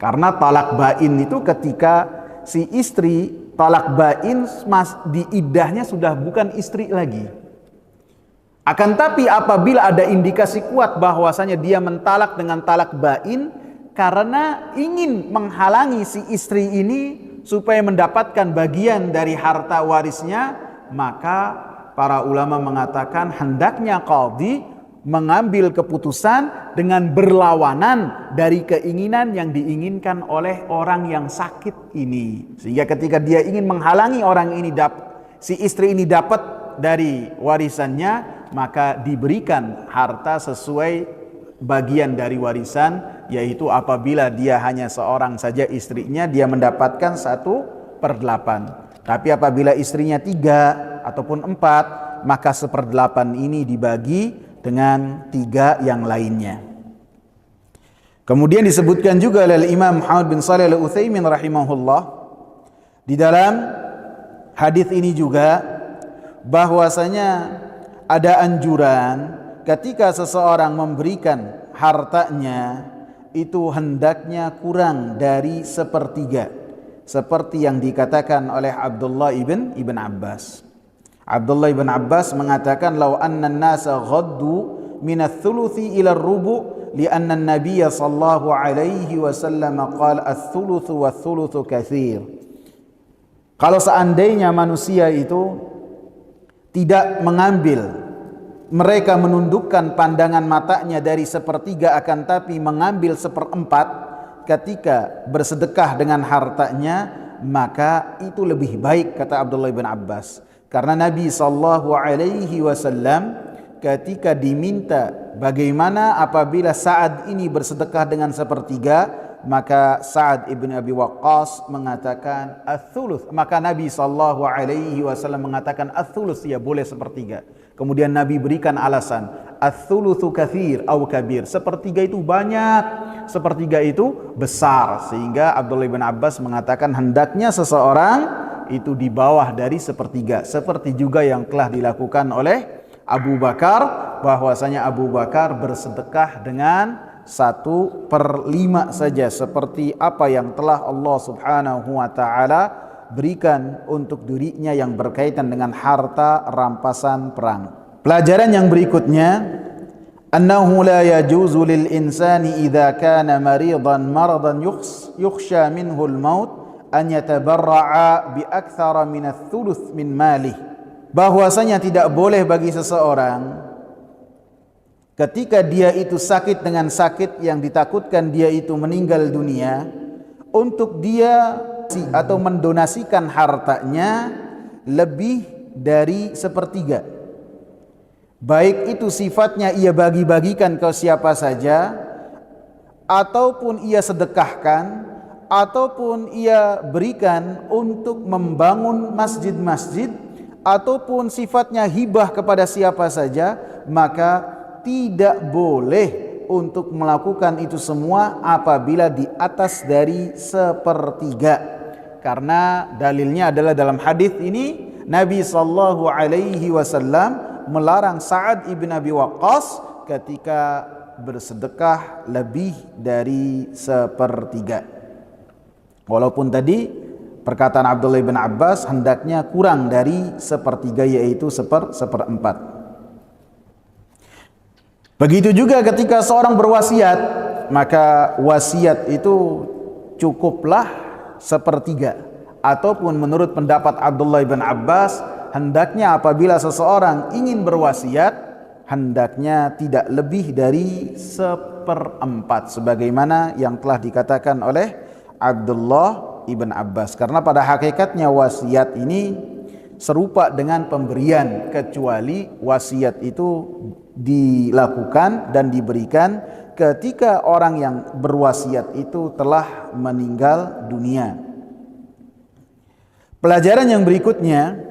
[SPEAKER 1] Karena talak bain itu ketika si istri talak bain di iddahnya sudah bukan istri lagi. Akan tapi apabila ada indikasi kuat bahwasanya dia mentalak dengan talak bain karena ingin menghalangi si istri ini supaya mendapatkan bagian dari harta warisnya, maka para ulama mengatakan hendaknya qadhi mengambil keputusan dengan berlawanan dari keinginan yang diinginkan oleh orang yang sakit ini. Sehingga ketika dia ingin menghalangi orang ini si istri ini dapat dari warisannya, maka diberikan harta sesuai bagian dari warisan, yaitu apabila dia hanya seorang saja istrinya, dia mendapatkan 1/8. Tapi apabila istrinya 3 ataupun 4, maka 1/8 ini dibagi dengan 3 yang lainnya. Kemudian disebutkan juga oleh Imam Muhammad bin Shalih Al-Utsaimin rahimahullah di dalam hadis ini juga bahwasanya ada anjuran ketika seseorang memberikan hartanya itu hendaknya kurang dari 1/3, seperti yang dikatakan oleh Abdullah ibn Abbas. Abdullah ibn Abbas mengatakan, "Lau anna an-nasa ghaddu min ats-tsuluthi ila ar-rubu' li'anna an-nabiy sallallahu alaihi wasallam qala ats-tsulutsu wa-ats-tsulutsu katsir." Kalau seandainya manusia itu tidak mereka menundukkan pandangan matanya dari 1/3 akan tapi mengambil 1/4 ketika bersedekah dengan hartanya, maka itu lebih baik, kata Abdullah bin Abbas. Karena Nabi sallallahu alaihi wasallam ketika diminta bagaimana apabila saat ini bersedekah dengan 1/3, maka Sa'ad ibn Abi Waqqas mengatakan ats-tsuluts, maka Nabi SAW mengatakan ats-tsuluts, ya boleh sepertiga. Kemudian Nabi berikan alasan, ats-tsulutsu katsir au kabir, sepertiga itu banyak, sepertiga itu besar, sehingga Abdullah bin Abbas mengatakan hendaknya seseorang itu di bawah dari sepertiga, seperti juga yang telah dilakukan oleh Abu Bakar, bahwasanya Abu Bakar bersedekah dengan 1/5 saja, seperti apa yang telah Allah Subhanahu wa taala berikan untuk dirinya yang berkaitan dengan harta rampasan perang. Pelajaran yang berikutnya, annahu la yajuzu lil insani idza kana maradan yukhsha minhu al-maut an yatabarra'a bi aktsara min ats-tsuluts min malih, bahwasanya tidak boleh bagi seseorang ketika dia itu sakit dengan sakit yang ditakutkan dia itu meninggal dunia, untuk dia atau mendonasikan hartanya lebih dari sepertiga, baik itu sifatnya ia bagi-bagikan ke siapa saja, ataupun ia sedekahkan, ataupun ia berikan untuk membangun masjid-masjid, ataupun sifatnya hibah kepada siapa saja, maka tidak boleh untuk melakukan itu semua apabila di atas dari sepertiga. Karena dalilnya adalah dalam hadis ini Nabi sallallahu alaihi wasallam melarang Sa'ad ibn Abi Waqqas ketika bersedekah lebih dari sepertiga. Walaupun tadi perkataan Abdullah bin Abbas hendaknya kurang dari sepertiga, yaitu seperempat. Begitu juga ketika seorang berwasiat, maka wasiat itu cukuplah sepertiga. Ataupun menurut pendapat Abdullah bin Abbas, hendaknya apabila seseorang ingin berwasiat, hendaknya tidak lebih dari seperempat, sebagaimana yang telah dikatakan oleh Abdullah ibn Abbas. Karena pada hakikatnya wasiat ini serupa dengan pemberian, kecuali wasiat itu dilakukan dan diberikan ketika orang yang berwasiat itu telah meninggal dunia. Pelajaran yang berikutnya,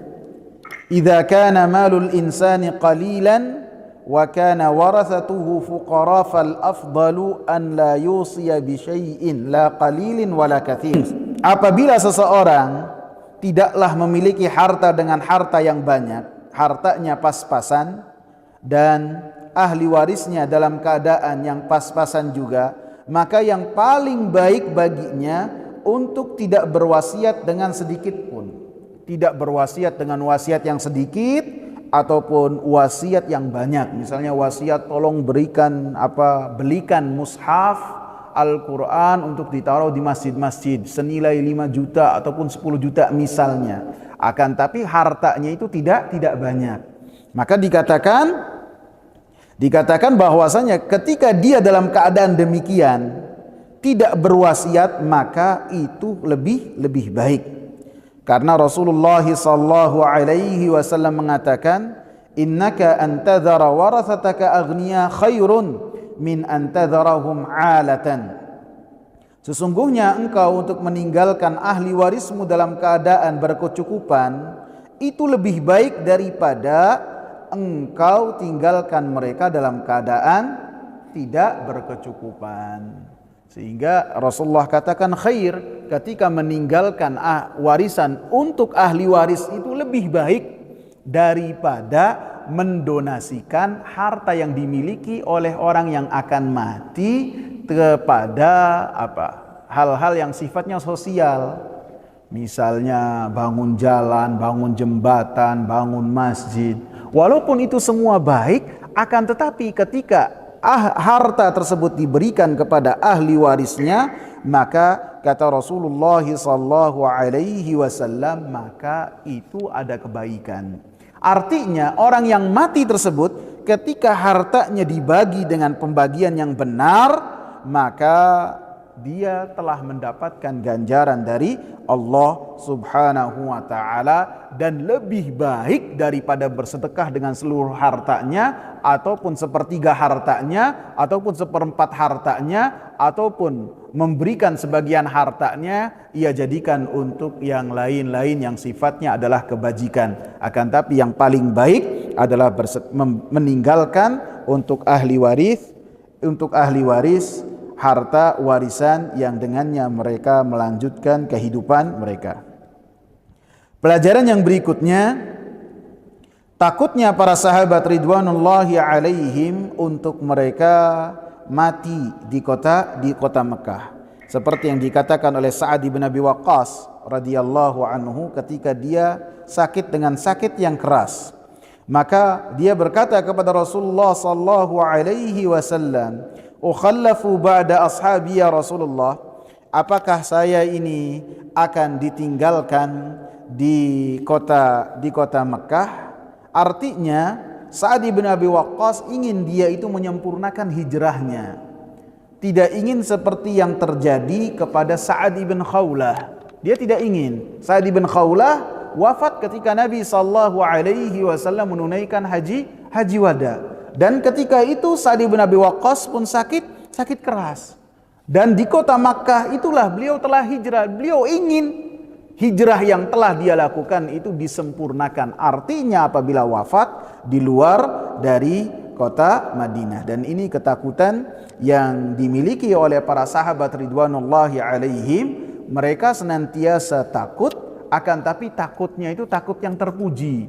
[SPEAKER 1] idza kana malul insani qalilan wa kana warathatuhu fuqara fal afdalu an la yusiya bi syai'in la qalilin wala katsir. Apabila seseorang tidaklah memiliki harta dengan harta yang banyak, hartanya pas-pasan, dan ahli warisnya dalam keadaan yang pas-pasan juga, maka yang paling baik baginya untuk tidak berwasiat dengan sedikit pun, tidak berwasiat dengan wasiat yang sedikit ataupun wasiat yang banyak. Misalnya wasiat tolong belikan mushaf Al-Quran untuk ditaruh di masjid-masjid senilai 5 juta ataupun 10 juta misalnya, akan tapi hartanya itu tidak banyak, maka dikatakan bahwasanya ketika dia dalam keadaan demikian tidak berwasiat, maka itu lebih baik. Karena Rasulullah sallallahu alaihi wasallam mengatakan, innaka antadhara warathataka aghniya khairun min antadharahum alatan. Sesungguhnya engkau untuk meninggalkan ahli warismu dalam keadaan berkecukupan itu lebih baik daripada engkau tinggalkan mereka dalam keadaan tidak berkecukupan. Sehingga Rasulullah katakan khair, ketika meninggalkan warisan untuk ahli waris itu lebih baik daripada mendonasikan harta yang dimiliki oleh orang yang akan mati kepada hal-hal yang sifatnya sosial. Misalnya bangun jalan, bangun jembatan, bangun masjid. Walaupun itu semua baik, akan tetapi ketika harta tersebut diberikan kepada ahli warisnya, maka kata Rasulullah sallallahu alaihi wasallam, maka itu ada kebaikan. Artinya orang yang mati tersebut ketika hartanya dibagi dengan pembagian yang benar, maka dia telah mendapatkan ganjaran dari Allah Subhanahu wa taala, dan lebih baik daripada bersedekah dengan seluruh hartanya, ataupun sepertiga hartanya, ataupun seperempat hartanya, ataupun memberikan sebagian hartanya, ia jadikan untuk yang lain-lain yang sifatnya adalah kebajikan. Akan tapi yang paling baik adalah meninggalkan untuk ahli waris harta warisan yang dengannya mereka melanjutkan kehidupan mereka. Pelajaran yang berikutnya, takutnya para sahabat ridwanullahi alaihim untuk mereka mati di kota Mekah. Seperti yang dikatakan oleh Sa'ad bin Abi Waqqas radhiyallahu anhu ketika dia sakit dengan sakit yang keras. Maka dia berkata kepada Rasulullah sallallahu alaihi wasallam, "Ukhallafu ba'da ashabi ya Rasulullah, apakah saya ini akan ditinggalkan di kota Mekah?" Artinya Sa'ad bin Abi Waqqas ingin dia itu menyempurnakan hijrahnya. Tidak ingin seperti yang terjadi kepada Sa'ad bin Khawlah. Dia tidak ingin. Sa'ad bin Khawlah wafat ketika Nabi sallallahu alaihi wasallam menunaikan haji wada. Dan ketika itu Sa'ad bin Abi Waqqas pun sakit keras. Dan di kota Makkah itulah beliau telah hijrah. Beliau ingin hijrah yang telah dia lakukan itu disempurnakan. Artinya apabila wafat di luar dari kota Madinah. Dan ini ketakutan yang dimiliki oleh para sahabat ridwanullahi alaihim. Mereka senantiasa takut, akan tapi takutnya itu takut yang terpuji,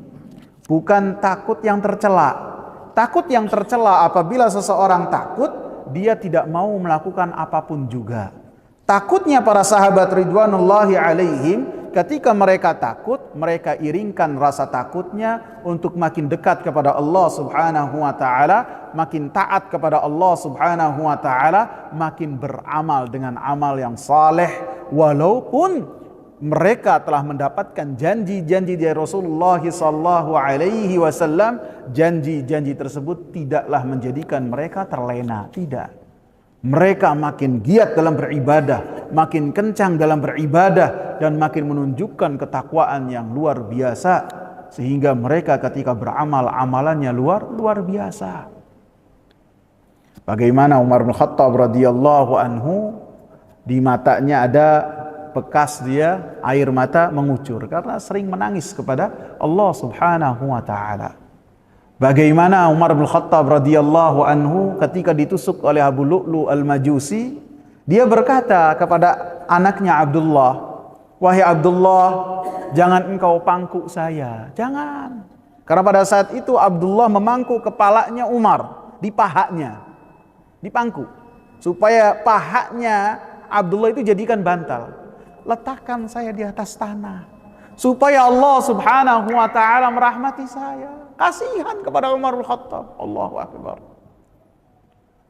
[SPEAKER 1] bukan takut yang tercela. Takut yang tercela apabila seseorang takut, dia tidak mau melakukan apapun juga. Takutnya para sahabat ridwanullahi alaihim, ketika mereka takut, mereka iringkan rasa takutnya untuk makin dekat kepada Allah Subhanahu wa taala, makin taat kepada Allah Subhanahu wa taala, makin beramal dengan amal yang saleh walaupun mereka telah mendapatkan janji-janji dari Rasulullah sallallahu alaihi wasallam. Janji-janji tersebut tidaklah menjadikan mereka terlena, tidak. Mereka makin giat dalam beribadah, makin kencang dalam beribadah, dan makin menunjukkan ketakwaan yang luar biasa, sehingga mereka ketika beramal, amalannya luar biasa. Bagaimana Umar bin Khattab radhiyallahu anhu, di matanya ada bekas dia air mata mengucur karena sering menangis kepada Allah Subhanahu wa taala. Bagaimana Umar bin Khattab radhiyallahu anhu ketika ditusuk oleh Abu Lu'lu al-Majusi, dia berkata kepada anaknya Abdullah, "Wahai Abdullah, jangan engkau pangku saya, jangan." Karena pada saat itu Abdullah memangku kepalanya Umar di pahanya, dipangku supaya pahanya Abdullah itu jadikan bantal. Letakkan saya di atas tanah supaya Allah Subhanahu wa taala merahmati saya. Kasihan kepada Umar bin Khattab. Allahu akbar.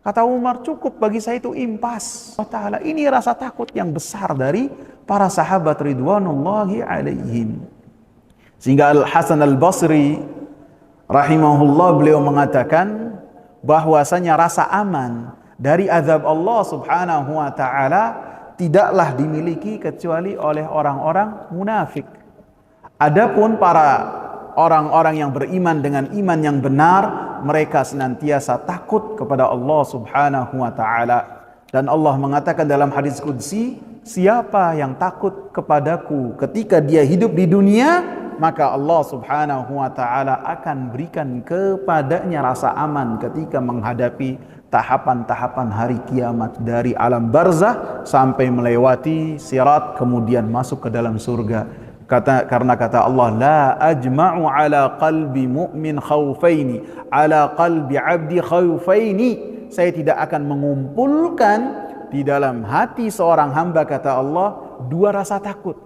[SPEAKER 1] Kata Umar, cukup bagi saya itu impas. Allah taala, ini rasa takut yang besar dari para sahabat ridwanullahi alaihim. Sehingga Al-Hasan Al-Basri rahimahullah, beliau mengatakan bahwasanya rasa aman dari azab Allah Subhanahu wa taala tidaklah dimiliki kecuali oleh orang-orang munafik. Adapun para orang-orang yang beriman dengan iman yang benar, mereka senantiasa takut kepada Allah Subhanahu wa taala. Dan Allah mengatakan dalam hadis qudsi, siapa yang takut kepadaku ketika dia hidup di dunia, maka Allah Subhanahu wa taala akan berikan kepadanya rasa aman ketika menghadapi tahapan-tahapan hari kiamat, dari alam barzah sampai melewati sirat kemudian masuk ke dalam surga. Karena kata Allah, la ajma'u ala qalbi mu'min khawfaini ala qalbi abdi khawfaini, saya tidak akan mengumpulkan di dalam hati seorang hamba, kata Allah, dua rasa takut.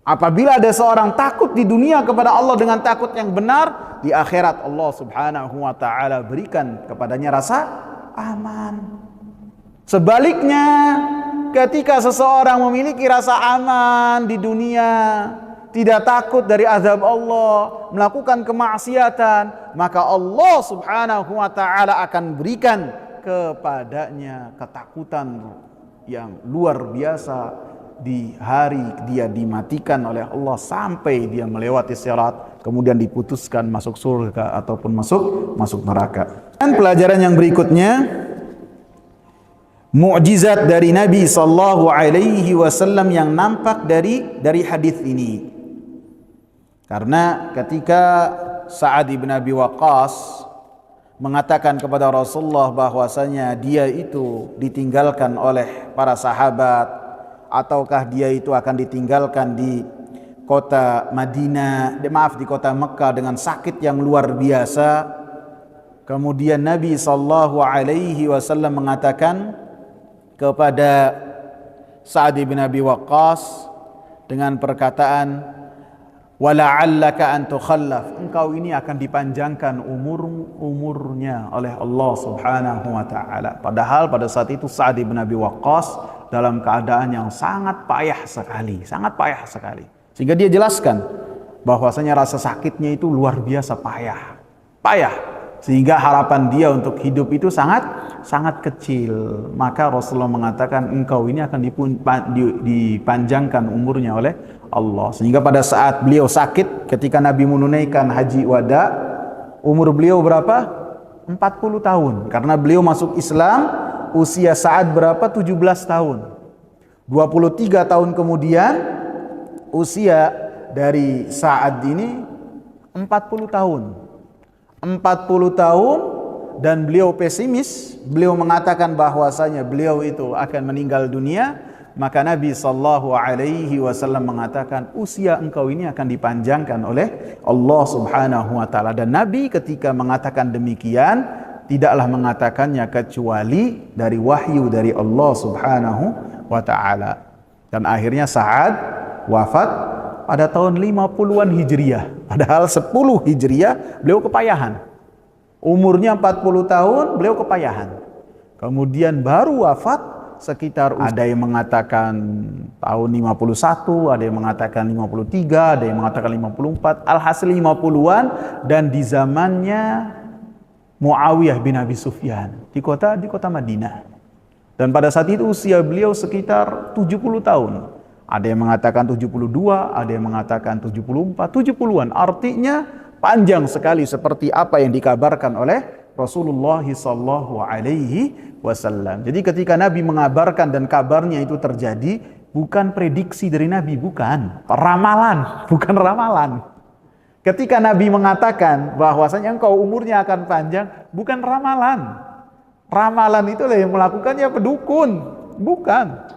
[SPEAKER 1] Apabila ada seorang takut di dunia kepada Allah dengan takut yang benar, di akhirat Allah Subhanahu wa taala berikan kepadanya rasa aman. Sebaliknya, ketika seseorang memiliki rasa aman di dunia, tidak takut dari azab Allah, melakukan kemaksiatan, maka Allah Subhanahu wa taala akan berikan kepadanya ketakutan yang luar biasa. Di hari dia dimatikan oleh Allah sampai dia melewati sirat, kemudian diputuskan masuk surga ataupun masuk neraka. Dan pelajaran yang berikutnya, mukjizat dari Nabi sallallahu alaihi wasallam yang nampak dari hadis ini. Karena ketika Sa'ad bin Abi Waqqas mengatakan kepada Rasulullah bahwasanya dia itu ditinggalkan oleh para sahabat, ataukah dia itu akan ditinggalkan di kota Madinah, di kota Mekah dengan sakit yang luar biasa. Kemudian Nabi sallallahu alaihi wasallam mengatakan kepada Sa'ad bin Abi Waqqas dengan perkataan, wala'allaka an tukhallaf, engkau ini akan dipanjangkan umurnya oleh Allah Subhanahu wa taala. Padahal pada saat itu Sa'ad bin Abi Waqqas dalam keadaan yang sangat payah sekali. Sehingga dia jelaskan bahwasanya rasa sakitnya itu luar biasa payah. Sehingga harapan dia untuk hidup itu sangat kecil. Maka Rasulullah mengatakan engkau ini akan dipanjangkan umurnya oleh Allah. Sehingga pada saat beliau sakit ketika Nabi menunaikan haji wada, umur beliau berapa? 40 tahun. Karena beliau masuk Islam usia Sa'ad berapa? 17 tahun. 23 tahun kemudian usia dari Sa'ad ini 40 tahun. 40 tahun dan beliau pesimis, beliau mengatakan bahwasanya beliau itu akan meninggal dunia. Maka Nabi sallallahu alaihi wasallam mengatakan usia engkau ini akan dipanjangkan oleh Allah Subhanahu wa taala. Dan Nabi ketika mengatakan demikian tidaklah mengatakannya kecuali dari wahyu dari Allah Subhanahu wa taala. Dan akhirnya Sa'ad wafat pada tahun 50-an Hijriyah. Padahal 10 Hijriyah beliau kepayahan. Umurnya 40 tahun beliau kepayahan. Kemudian baru wafat sekitar, ada yang mengatakan tahun 51, ada yang mengatakan 53, ada yang mengatakan 54. Alhasil 50-an dan di zamannya Muawiyah bin Abi Sufyan di kota Madinah. Dan pada saat itu usia beliau sekitar 70 tahun. Ada yang mengatakan 72, ada yang mengatakan 74, 70-an. Artinya panjang sekali seperti apa yang dikabarkan oleh Rasulullah sallallahu alaihi wasallam. Jadi ketika Nabi mengabarkan dan kabarnya itu terjadi, bukan prediksi dari Nabi, bukan ramalan. Ketika Nabi mengatakan bahwasanya engkau umurnya akan panjang, bukan ramalan. Ramalan itulah yang melakukannya pedukun, bukan.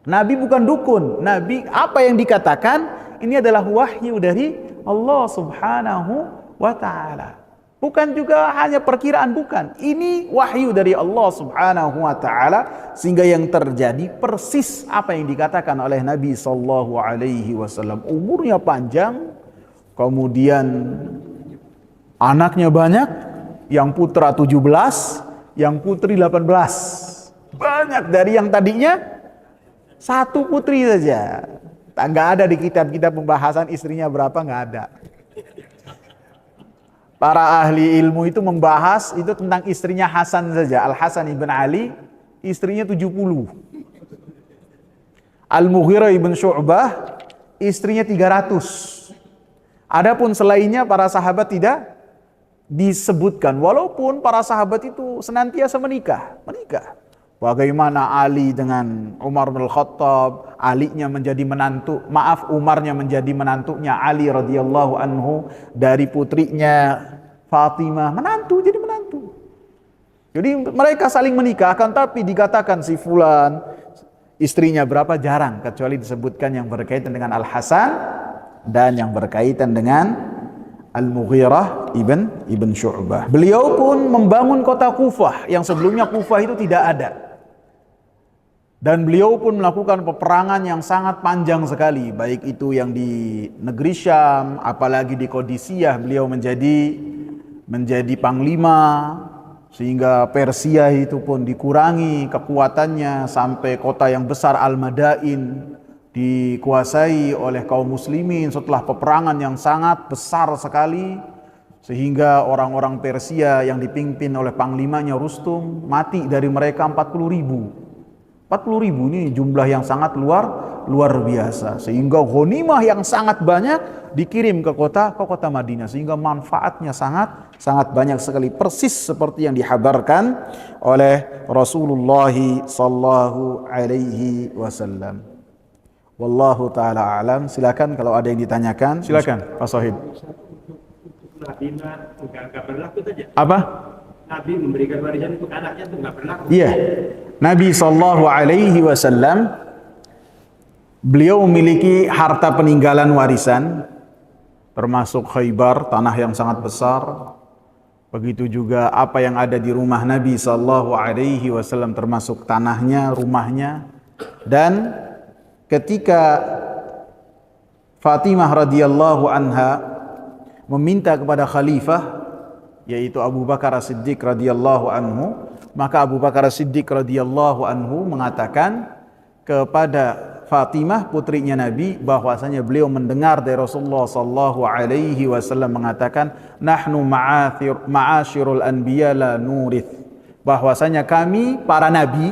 [SPEAKER 1] Nabi bukan dukun. Nabi apa yang dikatakan ini adalah wahyu dari Allah Subhanahu wa taala. Bukan juga hanya perkiraan, bukan. Ini wahyu dari Allah Subhanahu wa taala sehingga yang terjadi persis apa yang dikatakan oleh Nabi sallallahu alaihi wasallam. Umurnya panjang, kemudian anaknya banyak, yang putra 17, yang putri 18. Banyak dari yang tadinya satu putri saja. Nggak ada di kitab-kitab pembahasan istrinya berapa, nggak ada. Para ahli ilmu itu membahas itu tentang istrinya Hasan saja. Al-Hasan ibn Ali, istrinya 70. Al-Mughirah ibn Syu'bah, istrinya 300. Adapun selainnya para sahabat tidak disebutkan. Walaupun para sahabat itu senantiasa menikah. Bagaimana Ali dengan Umar bin Khattab, Umarnya menjadi menantunya Ali radhiyallahu anhu, dari putrinya Fatimah jadi menantu. Jadi mereka saling menikah, akan tapi dikatakan si fulan istrinya berapa jarang, kecuali disebutkan yang berkaitan dengan Al-Hasan dan yang berkaitan dengan Al-Mughirah ibn Syu'bah. Beliau pun membangun kota Kufah yang sebelumnya Kufah itu tidak ada. Dan beliau pun melakukan peperangan yang sangat panjang sekali, baik itu yang di negeri Syam, apalagi di Qadisiyah beliau menjadi panglima, sehingga Persia itu pun dikurangi kekuatannya sampai kota yang besar Al-Madain dikuasai oleh kaum muslimin setelah peperangan yang sangat besar sekali, sehingga orang-orang Persia yang dipimpin oleh panglimanya Rustum mati dari mereka 40.000. 40.000 ini jumlah yang sangat luar biasa, sehingga ghanimah yang sangat banyak dikirim ke kota Madinah, sehingga manfaatnya sangat banyak sekali, persis seperti yang dihabarkan oleh Rasulullah sallallahu alaihi wasallam. Wallahu taala alam. Silakan kalau ada yang ditanyakan, silakan Pak Sohib.
[SPEAKER 2] Nabi enggak berlaku saja.
[SPEAKER 1] Apa?
[SPEAKER 2] Nabi memberikan warisan untuk anaknya itu enggak berlaku.
[SPEAKER 1] Iya. Nabi sallallahu alaihi wasallam beliau memiliki harta peninggalan warisan, termasuk Khaybar, tanah yang sangat besar. Begitu juga apa yang ada di rumah Nabi sallallahu alaihi wasallam, termasuk tanahnya, rumahnya. Dan ketika Fatimah radhiyallahu anha meminta kepada khalifah, yaitu Abu Bakar As-Siddiq radhiyallahu anhu, maka Abu Bakar As-Siddiq radhiyallahu anhu mengatakan kepada Fatimah putrinya Nabi bahwasanya beliau mendengar dari Rasulullah sallallahu alaihi wasallam mengatakan, nahnu ma'asyirul anbiya la nurith, bahwasanya kami para nabi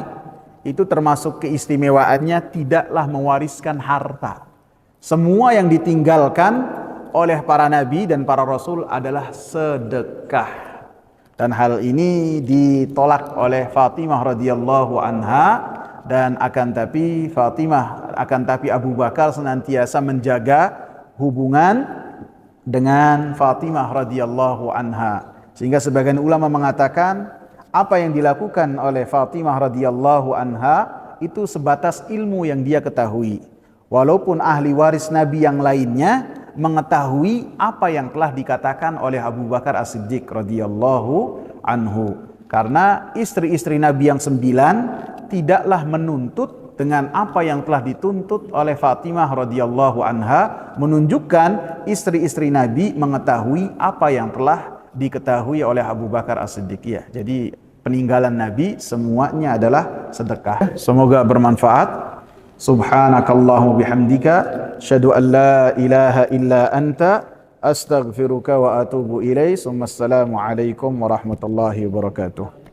[SPEAKER 1] itu termasuk keistimewaannya tidaklah mewariskan harta. Semua yang ditinggalkan oleh para nabi dan para rasul adalah sedekah. Dan hal ini ditolak oleh Fatimah radhiyallahu anha, dan akan tapi Abu Bakar senantiasa menjaga hubungan dengan Fatimah radhiyallahu anha, sehingga sebagian ulama mengatakan apa yang dilakukan oleh Fatimah radhiyallahu anha itu sebatas ilmu yang dia ketahui, walaupun ahli waris Nabi yang lainnya mengetahui apa yang telah dikatakan oleh Abu Bakar As-Siddiq radhiyallahu anhu. Karena istri-istri Nabi yang 9 tidaklah menuntut dengan apa yang telah dituntut oleh Fatimah radhiyallahu anha, menunjukkan istri-istri Nabi mengetahui apa yang telah diketahui oleh Abu Bakar As-Siddiq. Ya, jadi peninggalan Nabi semuanya adalah sedekah. Semoga bermanfaat. Subhanakallahumma bihamdika asyhadu an la ilaha illa anta astaghfiruka wa atubu ilaik. Assalamu alaikum warahmatullahi wabarakatuh.